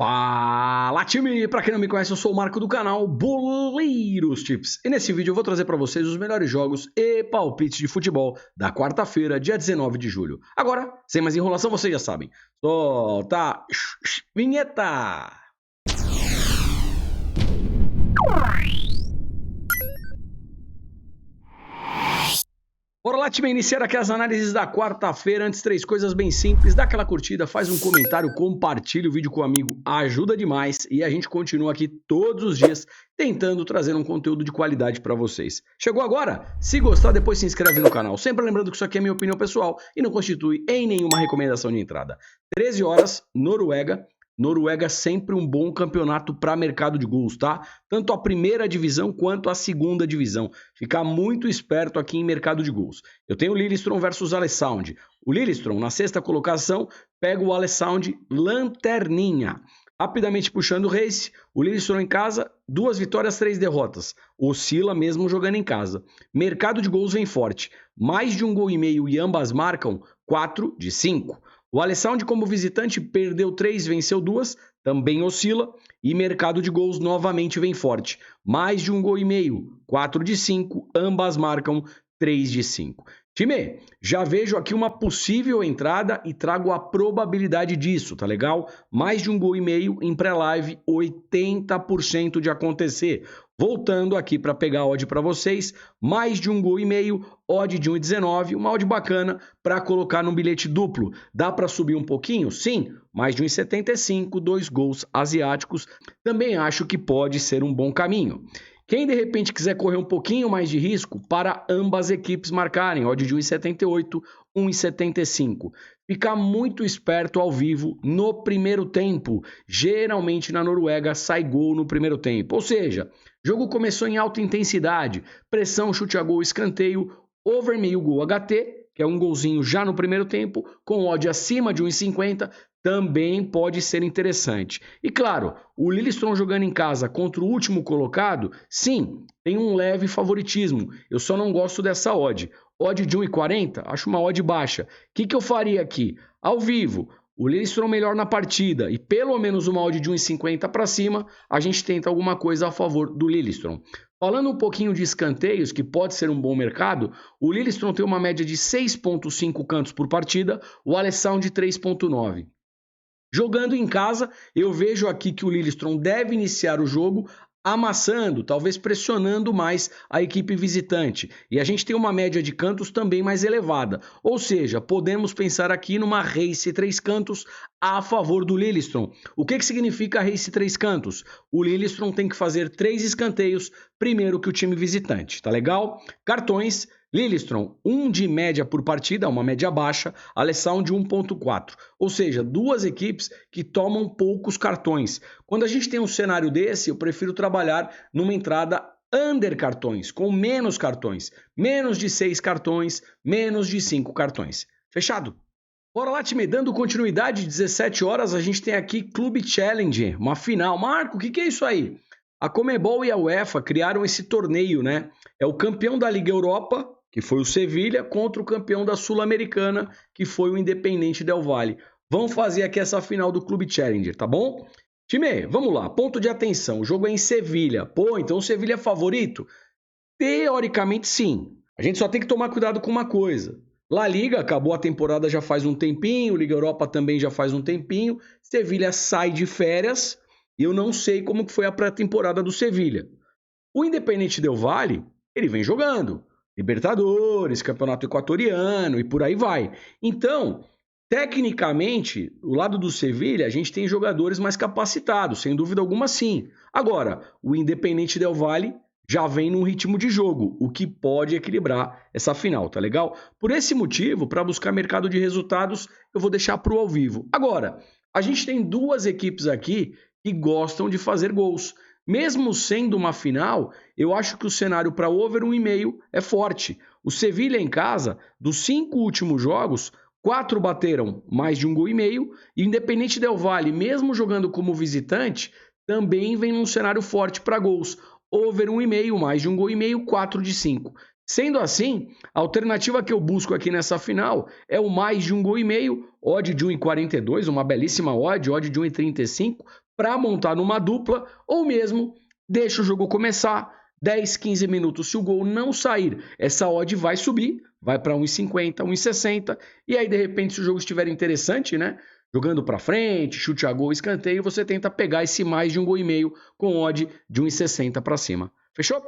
Fala, time! Pra quem não me conhece, eu sou o Marco do canal Boleiros Tips. E nesse vídeo eu vou trazer pra vocês os melhores jogos e palpites de futebol da quarta-feira, dia 19 de julho. Agora, sem mais enrolação, vocês já sabem. Solta vinheta! Bora lá, time, iniciar aqui as análises da quarta-feira. Antes, três coisas bem simples. Dá aquela curtida, faz um comentário, compartilha o vídeo com o amigo, ajuda demais. E a gente continua aqui todos os dias tentando trazer um conteúdo de qualidade para vocês. Chegou agora? Se gostar, depois se inscreve no canal. Sempre lembrando que isso aqui é minha opinião pessoal e não constitui em nenhuma recomendação de entrada. 13 horas, Noruega. Noruega sempre um bom campeonato para mercado de gols, tá? Tanto a primeira divisão quanto a segunda divisão. Ficar muito esperto aqui em mercado de gols. Eu tenho o Lillestrøm versus Alessand. O Lillestrøm, na sexta colocação, pega o Alessand lanterninha. Rapidamente puxando o race, o Lillestrøm em casa, 2 vitórias, 3 derrotas. Oscila mesmo jogando em casa. Mercado de gols vem forte. Mais de 1,5 gol e ambas marcam 4 de 5. O Alessand, como visitante, perdeu 3, venceu 2, também oscila. E mercado de gols novamente vem forte. Mais de 1,5 gol, 4 de 5, ambas marcam 3 de 5. Time, já vejo aqui uma possível entrada e trago a probabilidade disso, tá legal? Mais de 1,5 gol em pré-live, 80% de acontecer. Voltando aqui para pegar a odd para vocês, mais de 1,5 gol, odd de 1,19, uma odd bacana para colocar num bilhete duplo. Dá para subir um pouquinho? Sim, mais de 1,75, 2 gols asiáticos. Também acho que pode ser um bom caminho. Quem de repente quiser correr um pouquinho mais de risco, para ambas equipes marcarem, odd de 1,78, 1,75. Ficar muito esperto ao vivo no primeiro tempo. Geralmente na Noruega sai gol no primeiro tempo. Ou seja, jogo começou em alta intensidade, pressão, chute a gol, escanteio, over meio gol HT, que é um golzinho já no primeiro tempo, com odd acima de 1,50, também pode ser interessante. E claro, o Lillestrøm jogando em casa contra o último colocado, sim, tem um leve favoritismo. Eu só não gosto dessa odd. Odd de 1,40, acho uma odd baixa. O que eu faria aqui? Ao vivo, o Lillestrøm melhor na partida e pelo menos uma odd de 1,50 para cima, a gente tenta alguma coisa a favor do Lillestrøm. Falando um pouquinho de escanteios, que pode ser um bom mercado, o Lillestrøm tem uma média de 6,5 cantos por partida, o Alessand de 3,9. Jogando em casa, eu vejo aqui que o Lillestrøm deve iniciar o jogo amassando, talvez pressionando mais a equipe visitante. E a gente tem uma média de cantos também mais elevada. Ou seja, podemos pensar aqui numa race 3 cantos a favor do Lillestrøm. O que significa race 3 cantos? O Lillestrøm tem que fazer 3 escanteios primeiro que o time visitante, tá legal? Cartões, Lillestrøm, 1 de média por partida, uma média baixa, Alessand de 1,4. Ou seja, duas equipes que tomam poucos cartões. Quando a gente tem um cenário desse, eu prefiro trabalhar numa entrada under cartões, com menos cartões. Menos de 6 cartões, menos de 5 cartões. Fechado? Bora lá, time, dando continuidade, 17 horas, a gente tem aqui Clube Challenge, uma final. Marco, o que é isso aí? A Conmebol e a UEFA criaram esse torneio, né? É o campeão da Liga Europa, que foi o Sevilha, contra o campeão da Sul-Americana, que foi o Independente Del Valle. Vamos fazer aqui essa final do Clube Challenger, tá bom? Time, vamos lá, ponto de atenção, o jogo é em Sevilha. Pô, então o Sevilha é favorito? Teoricamente, sim. A gente só tem que tomar cuidado com uma coisa. La Liga acabou a temporada já faz um tempinho, Liga Europa também já faz um tempinho. Sevilha sai de férias e eu não sei como que foi a pré-temporada do Sevilha. O Independente Del Valle, ele vem jogando. Libertadores, Campeonato Equatoriano e por aí vai. Então, tecnicamente, do lado do Sevilha, a gente tem jogadores mais capacitados, sem dúvida alguma sim. Agora, o Independente Del Valle já vem num ritmo de jogo, o que pode equilibrar essa final, tá legal? Por esse motivo, para buscar mercado de resultados, eu vou deixar para o ao vivo. Agora, a gente tem duas equipes aqui que gostam de fazer gols. Mesmo sendo uma final, eu acho que o cenário para over 1,5 é forte. O Sevilha em casa, dos 5 últimos jogos, 4 bateram mais de 1,5 gol. E o Independente Del Valle, mesmo jogando como visitante, também vem num cenário forte para gols. Over 1,5, mais de 1,5 gol, 4 de 5. Sendo assim, a alternativa que eu busco aqui nessa final é o mais de 1,5 gol, odd de 1,42, uma belíssima odd de 1,35, para montar numa dupla, ou mesmo deixa o jogo começar, 10, 15 minutos, se o gol não sair, essa odd vai subir, vai para 1,50, 1,60, e aí de repente se o jogo estiver interessante, né, jogando para frente, chute a gol, escanteio, você tenta pegar esse mais de um gol e meio com odd de 1,60 para cima. Fechou?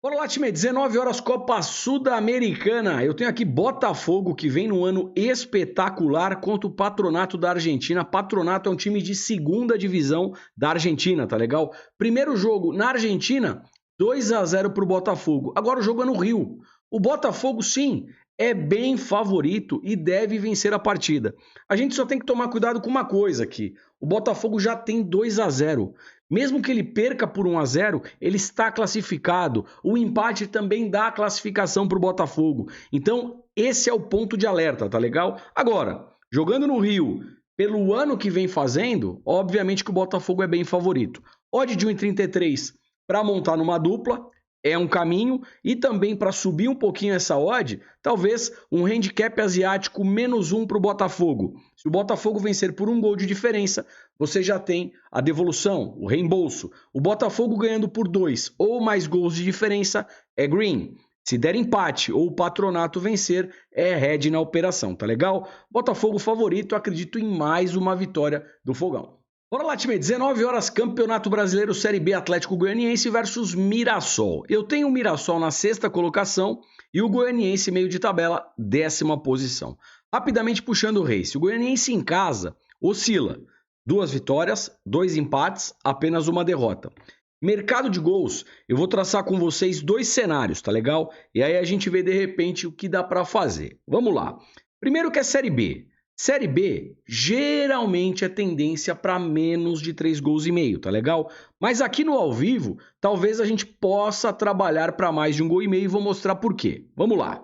Bora lá, time, 19 horas, Copa Sul-Americana. Eu tenho aqui Botafogo, que vem num ano espetacular contra o Patronato da Argentina. Patronato é um time de segunda divisão da Argentina, tá legal? Primeiro jogo na Argentina, 2-0 pro Botafogo. Agora o jogo é no Rio. O Botafogo, sim, é bem favorito e deve vencer a partida. A gente só tem que tomar cuidado com uma coisa aqui. O Botafogo já tem 2-0. Mesmo que ele perca por 1-0, ele está classificado. O empate também dá classificação para o Botafogo. Então, esse é o ponto de alerta, tá legal? Agora, jogando no Rio, pelo ano que vem fazendo, obviamente que o Botafogo é bem favorito. Odd de 1,33 para montar numa dupla é um caminho, e também para subir um pouquinho essa odd, talvez um handicap asiático -1 para o Botafogo. Se o Botafogo vencer por um gol de diferença, você já tem a devolução, o reembolso. O Botafogo ganhando por 2 ou mais gols de diferença é green. Se der empate ou o Patronato vencer, é red na operação, tá legal? Botafogo favorito, acredito em mais uma vitória do Fogão. Bora lá, time, 19 horas, Campeonato Brasileiro Série B, Atlético Goianiense versus Mirassol. Eu tenho o Mirassol na 6ª colocação e o Goianiense meio de tabela, 10ª posição. Rapidamente puxando o race, o Goianiense em casa oscila, 2 vitórias, 2 empates, apenas uma derrota. Mercado de gols, eu vou traçar com vocês 2 cenários, tá legal? E aí a gente vê de repente o que dá para fazer. Vamos lá. Primeiro que é Série B. Série B, geralmente é tendência para menos de 3 gols e meio, tá legal? Mas aqui no ao vivo, talvez a gente possa trabalhar para mais de 1 gol e meio e vou mostrar por quê. Vamos lá.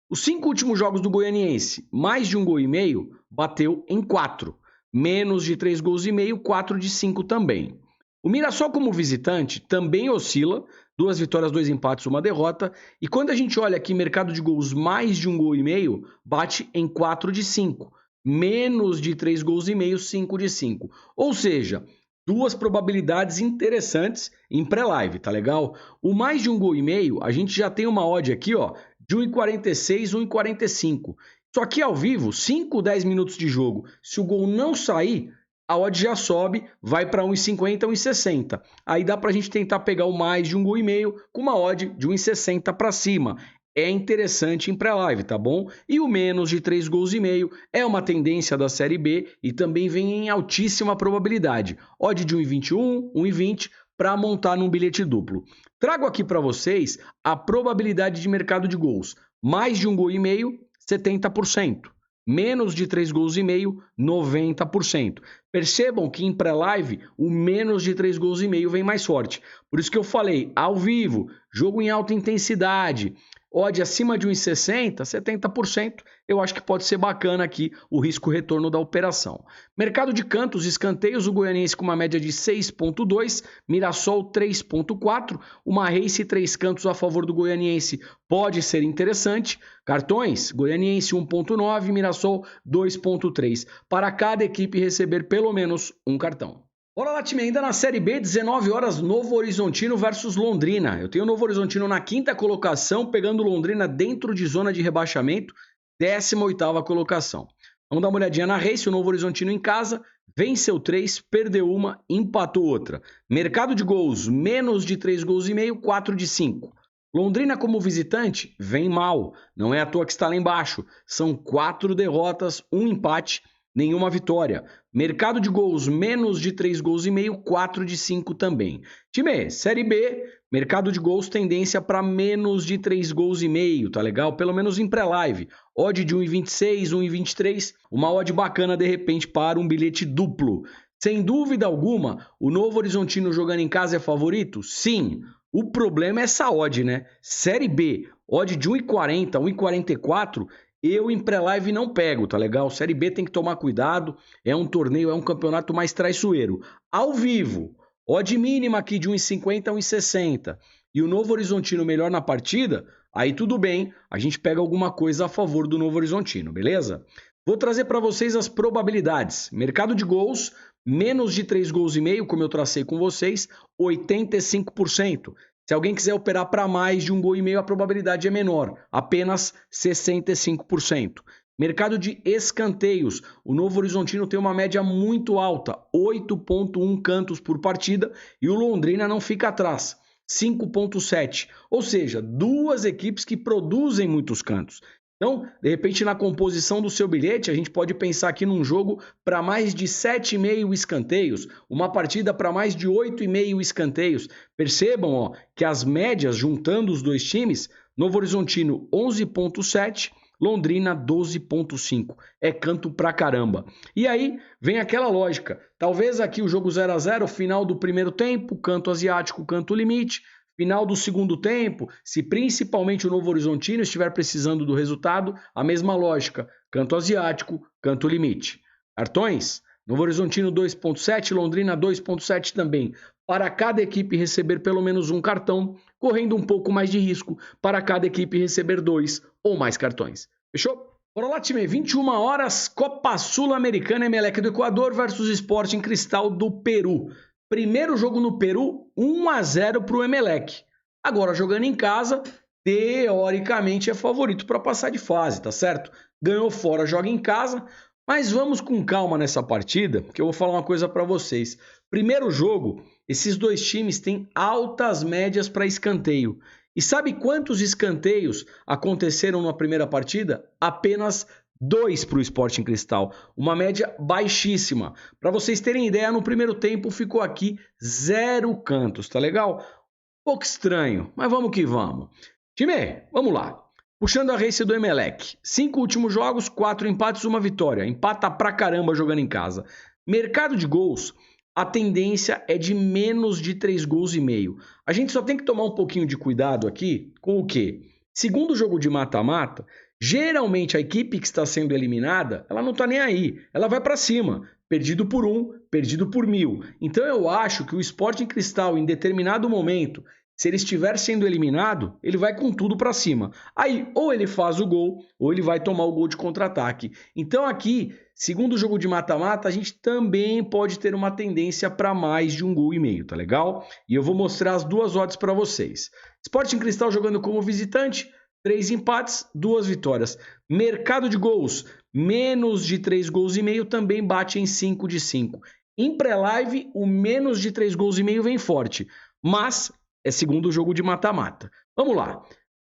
Os 5 últimos jogos do Goianiense, mais de 1 gol e meio, bateu em 4. Menos de 3 gols e meio, 4 de 5 também. O Mirassol como visitante também oscila, 2 vitórias, 2 empates, 1 derrota. E quando a gente olha aqui mercado de gols mais de 1 gol e meio, bate em 4 de 5. Menos de 3 gols e meio, 5 de 5. Ou seja, 2 probabilidades interessantes em pré-live, tá legal? O mais de 1 gol e meio, a gente já tem uma odd aqui, ó, de 1,46, 1,45. Só que ao vivo, 5, 10 minutos de jogo, se o gol não sair, a odd já sobe, vai para 1,50, 1,60. Aí dá pra gente tentar pegar o mais de 1 gol e meio com uma odd de 1,60 para cima. É interessante em pré-live, tá bom? E o menos de 3 gols e meio é uma tendência da Série B e também vem em altíssima probabilidade. Odd de 1,21, 1,20 para montar num bilhete duplo. Trago aqui para vocês a probabilidade de mercado de gols. Mais de 1 gol e meio, 70%. Menos de 3 gols e meio, 90%. Percebam que em pré-live o menos de 3 gols e meio vem mais forte. Por isso que eu falei, ao vivo, jogo em alta intensidade, odd acima de 1,60, 70%, eu acho que pode ser bacana aqui o risco-retorno da operação. Mercado de cantos, escanteios, o Goianiense com uma média de 6,2, Mirassol 3,4, uma race 3 cantos a favor do Goianiense pode ser interessante. Cartões, Goianiense 1,9, Mirassol 2,3, para cada equipe receber pelo menos um cartão. Bora lá, time, ainda na Série B, 19 horas, Novo Horizontino versus Londrina. Eu tenho o Novo Horizontino na 5ª colocação, pegando Londrina dentro de zona de rebaixamento, 18ª colocação. Vamos dar uma olhadinha na race, o Novo Horizontino em casa, venceu 3, perdeu 1, empatou outra. Mercado de gols, menos de 3 gols e meio, 4 de 5. Londrina como visitante, vem mal, não é à toa que está lá embaixo. São 4 derrotas, 1 empate, nenhuma vitória. Mercado de gols, menos de 3 gols e meio, 4 de 5 também. Time, Série B, mercado de gols, tendência para menos de 3 gols e meio, tá legal? Pelo menos em pré-live. Odd de 1,26, 1,23, uma odd bacana de repente para um bilhete duplo. Sem dúvida alguma, o Novo Horizontino jogando em casa é favorito? Sim. O problema é essa odd, né? Série B, odd de 1,40, 1,44, eu em pré-live não pego, tá legal? Série B tem que tomar cuidado, é um torneio, é um campeonato mais traiçoeiro. Ao vivo, odd mínima aqui de 1,50 a 1,60 e o Novo Horizontino melhor na partida, aí tudo bem, a gente pega alguma coisa a favor do Novo Horizontino, beleza? Vou trazer para vocês as probabilidades. Mercado de gols, menos de 3 gols e meio, como eu tracei com vocês, 85%. Se alguém quiser operar para mais de 1 gol e meio, a probabilidade é menor, apenas 65%. Mercado de escanteios. O Novo Horizontino tem uma média muito alta, 8,1 cantos por partida, e o Londrina não fica atrás, 5,7. Ou seja, duas equipes que produzem muitos cantos. Então, de repente, na composição do seu bilhete, a gente pode pensar aqui num jogo para mais de 7,5 escanteios, uma partida para mais de 8,5 escanteios. Percebam, ó, que as médias, juntando os dois times, Novo Horizontino 11,7, Londrina 12,5. É canto pra caramba. E aí vem aquela lógica. Talvez aqui o jogo 0-0, final do primeiro tempo, canto asiático, canto limite. Final do segundo tempo, se principalmente o Novo Horizontino estiver precisando do resultado, a mesma lógica, canto asiático, canto limite. Cartões, Novo Horizontino 2,7, Londrina 2,7 também. Para cada equipe receber pelo menos um cartão, correndo um pouco mais de risco para cada equipe receber 2 ou mais cartões. Fechou? Bora lá, time, 21 horas, Copa Sul-Americana, Emelec do Equador versus Sporting Cristal do Peru. Primeiro jogo no Peru, 1-0 para o Emelec. Agora, jogando em casa, teoricamente é favorito para passar de fase, tá certo? Ganhou fora, joga em casa, mas vamos com calma nessa partida, que eu vou falar uma coisa para vocês. Primeiro jogo, esses dois times têm altas médias para escanteio. E sabe quantos escanteios aconteceram na primeira partida? Apenas 2 para o Sporting Cristal, uma média baixíssima. Para vocês terem ideia, no primeiro tempo ficou aqui 0 cantos, tá legal? Um pouco estranho, mas vamos que vamos. Time, vamos lá. Puxando a race do Emelec. 5 últimos jogos, 4 empates, 1 vitória. Empata pra caramba jogando em casa. Mercado de gols, a tendência é de menos de 3 gols e meio. A gente só tem que tomar um pouquinho de cuidado aqui com o quê? Segundo jogo de mata-mata, geralmente a equipe que está sendo eliminada, ela não está nem aí, ela vai para cima, perdido por 1, perdido por 1000. Então eu acho que o Sporting Cristal, em determinado momento, se ele estiver sendo eliminado, ele vai com tudo para cima. Aí ou ele faz o gol, ou ele vai tomar o gol de contra-ataque. Então aqui, segundo jogo de mata-mata, a gente também pode ter uma tendência para mais de 1 gol e meio, tá legal? E eu vou mostrar as duas odds para vocês. Sporting Cristal jogando como visitante, 3 empates, 2 vitórias. Mercado de gols, menos de 3 gols e meio também bate em 5 de 5. Em pré-live, o menos de 3 gols e meio vem forte, mas é segundo jogo de mata-mata. Vamos lá.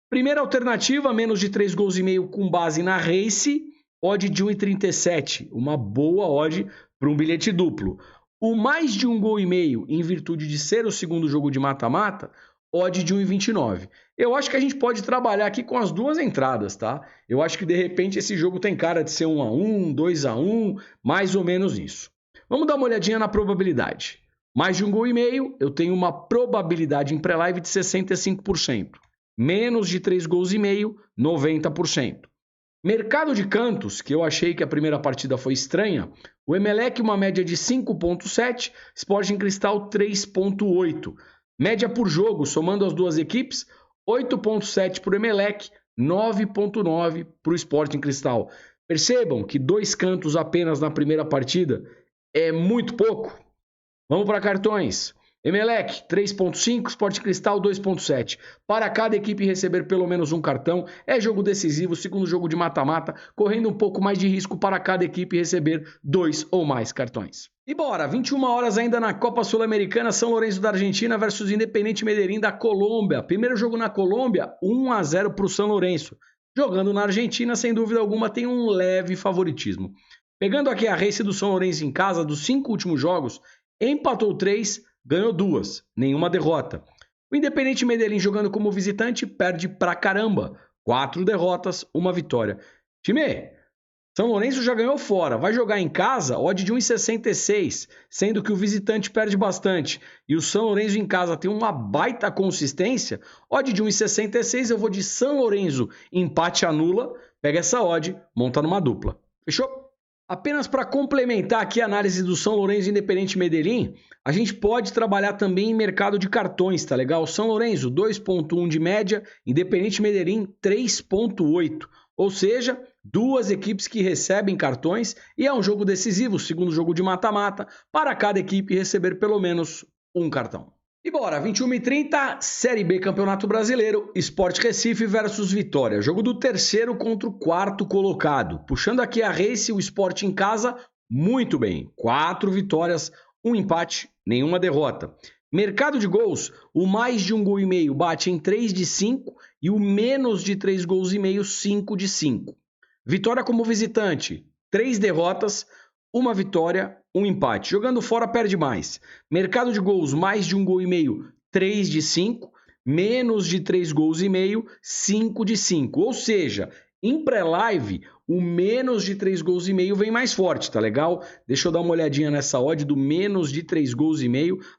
Primeira alternativa, menos de 3 gols e meio com base na race, odd de 1,37. Uma boa odd para um bilhete duplo. O mais de 1 gol e meio, em virtude de ser o segundo jogo de mata-mata, odd de 1,29. Eu acho que a gente pode trabalhar aqui com as duas entradas, tá? Eu acho que de repente esse jogo tem cara de ser 1-1, 2-1, mais ou menos isso. Vamos dar uma olhadinha na probabilidade. Mais de 1 gol e meio, eu tenho uma probabilidade em pré-live de 65%. Menos de 3 gols e meio, 90%. Mercado de cantos, que eu achei que a primeira partida foi estranha, o Emelec uma média de 5,7, Sporting Cristal 3,8. Média por jogo, somando as duas equipes, 8,7 para o Emelec, 9,9 para o Sporting Cristal. Percebam que 2 cantos apenas na primeira partida é muito pouco. Vamos para cartões. Emelec 3,5, Sporting Cristal 2,7. Para cada equipe receber pelo menos um cartão, é jogo decisivo, segundo jogo de mata-mata, correndo um pouco mais de risco para cada equipe receber 2 ou mais cartões. E bora, 21 horas ainda na Copa Sul-Americana, São Lourenço da Argentina versus Independiente Medellín da Colômbia. Primeiro jogo na Colômbia, 1-0 para o São Lourenço. Jogando na Argentina, sem dúvida alguma, tem um leve favoritismo. Pegando aqui a race do São Lourenço em casa, dos 5 últimos jogos, empatou 3, ganhou 2, nenhuma derrota. O Independiente Medellín jogando como visitante perde pra caramba. 4 derrotas, 1 vitória. Time, São Lourenço já ganhou fora. Vai jogar em casa, odd de 1,66, sendo que o visitante perde bastante. E o São Lourenço em casa tem uma baita consistência. Odd de 1,66, eu vou de São Lourenço, empate anula. Pega essa odd, monta numa dupla. Fechou? Apenas para complementar aqui a análise do São Lourenço e Independiente Medellín, a gente pode trabalhar também em mercado de cartões, tá legal? São Lourenço 2,1 de média, Independiente Medellín 3,8. Ou seja, duas equipes que recebem cartões e é um jogo decisivo, segundo jogo de mata-mata, para cada equipe receber pelo menos um cartão. E bora, 21h30, Série B Campeonato Brasileiro, Sport Recife versus Vitória. Jogo do terceiro contra o quarto colocado. Puxando aqui a Race, o Sport em casa, muito bem. 4 vitórias, 1 empate, nenhuma derrota. Mercado de gols, o mais de 1,5 gols bate em 3 de 5 e o menos de 3,5 gols, 5 de 5. Vitória como visitante, 3 derrotas, 1 vitória, 1 empate. Jogando fora, perde mais. Mercado de gols, mais de 1,5 gols, 3 de 5. Menos de 3,5 gols, 5 de 5. Ou seja, em pré-live, o menos de 3,5 gols vem mais forte, tá legal? Deixa eu dar uma olhadinha nessa odd do menos de 3,5 gols.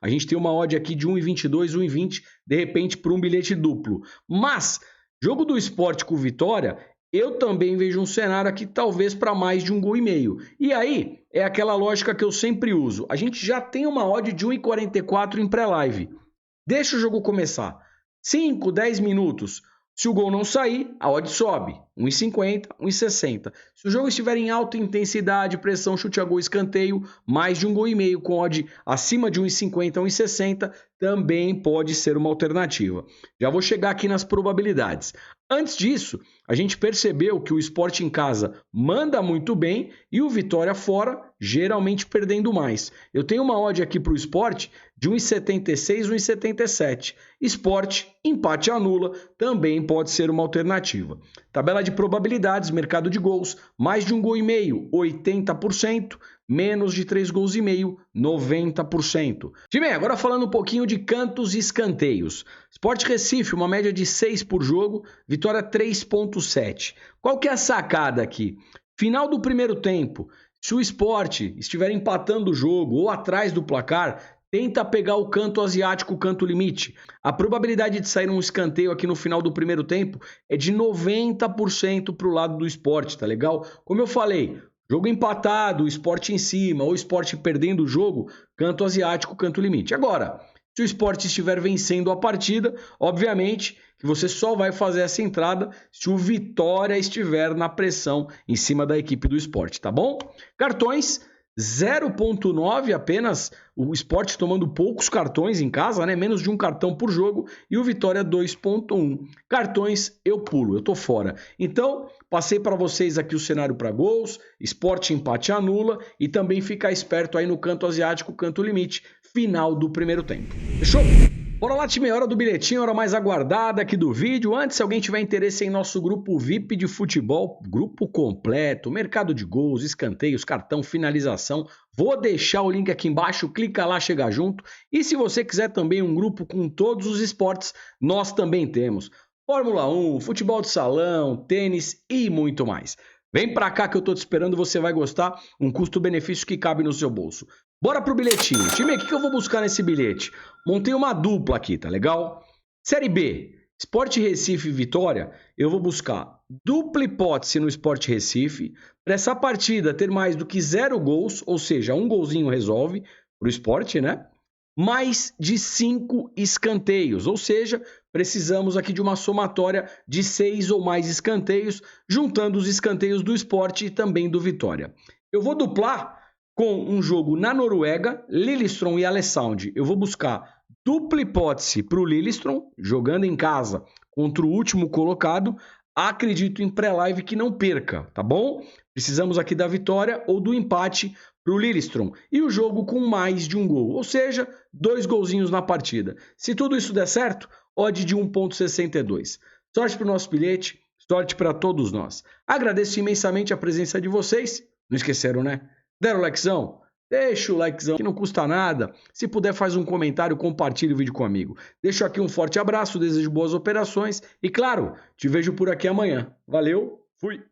A gente tem uma odd aqui de 1,22, 1,20, de repente por um bilhete duplo. Mas, jogo do Sport com Vitória, eu também vejo um cenário aqui talvez para mais de 1,5 gols. E aí, é aquela lógica que eu sempre uso. A gente já tem uma odd de 1,44 em pré-live. Deixa o jogo começar. 5, 10 minutos. Se o gol não sair, a odd sobe. 1,50, 1,60. Se o jogo estiver em alta intensidade, pressão, chute a gol, escanteio, mais de 1,5 gols com odd acima de 1,50, 1,60, também pode ser uma alternativa. Já vou chegar aqui nas probabilidades. Antes disso, a gente percebeu que o Sport em casa manda muito bem e o Vitória fora, geralmente perdendo mais. Eu tenho uma odd aqui para o Sport de 1,76, 1,77. Sport, empate anula, também pode ser uma alternativa. Tabela de probabilidades, mercado de gols, mais de 1,5 gols, 80%, menos de 3,5 gols, 90%. Time, agora falando um pouquinho de cantos e escanteios. Sport Recife, uma média de 6 por jogo, Vitória 3,7. Qual que é a sacada aqui? Final do primeiro tempo, se o Sport estiver empatando o jogo ou atrás do placar, tenta pegar o canto asiático, o canto limite. A probabilidade de sair um escanteio aqui no final do primeiro tempo é de 90% para o lado do Sport, tá legal? Como eu falei, jogo empatado, o Sport em cima, ou o Sport perdendo o jogo, canto asiático, canto limite. Agora, se o Sport estiver vencendo a partida, obviamente que você só vai fazer essa entrada se o Vitória estiver na pressão em cima da equipe do Sport, tá bom? Cartões, 0,9 apenas, o Sport tomando poucos cartões em casa, né? Menos de um cartão por jogo, e o Vitória 2,1. Cartões eu pulo, eu tô fora. Então, passei para vocês aqui o cenário para gols, Sport empate anula e também ficar esperto aí no canto asiático, canto limite, final do primeiro tempo. Fechou? Bora lá, time, hora do bilhetinho, hora mais aguardada aqui do vídeo. Antes, se alguém tiver interesse em nosso grupo VIP de futebol, grupo completo, mercado de gols, escanteios, cartão, finalização, vou deixar o link aqui embaixo, clica lá, chega junto. E se você quiser também um grupo com todos os esportes, nós também temos. Fórmula 1, futebol de salão, tênis e muito mais. Vem pra cá que eu tô te esperando, você vai gostar, um custo-benefício que cabe no seu bolso. Bora pro bilhetinho. Time, o que eu vou buscar nesse bilhete? Montei uma dupla aqui, tá legal? Série B, Sport Recife e Vitória, eu vou buscar dupla hipótese no Sport Recife, para essa partida ter mais do que 0 gols, ou seja, um golzinho resolve pro Sport, né? Mais de 5 escanteios, ou seja, precisamos aqui de uma somatória de 6 ou mais escanteios, juntando os escanteios do Sport e também do Vitória. Eu vou duplar com um jogo na Noruega, Lillestrøm e Alessandro. Eu vou buscar dupla hipótese para o Lillestrøm, jogando em casa contra o último colocado. Acredito em pré-live que não perca, tá bom? Precisamos aqui da vitória ou do empate para o Lillestrøm. E o jogo com mais de um gol, ou seja, 2 golzinhos na partida. Se tudo isso der certo, odd de 1,62. Sorte para o nosso bilhete, sorte para todos nós. Agradeço imensamente a presença de vocês. Não esqueceram, né? Deram o likezão? Deixa o likezão, que não custa nada. Se puder, faz um comentário, compartilha o vídeo com um amigo. Deixo aqui um forte abraço, desejo boas operações e, claro, te vejo por aqui amanhã. Valeu, fui!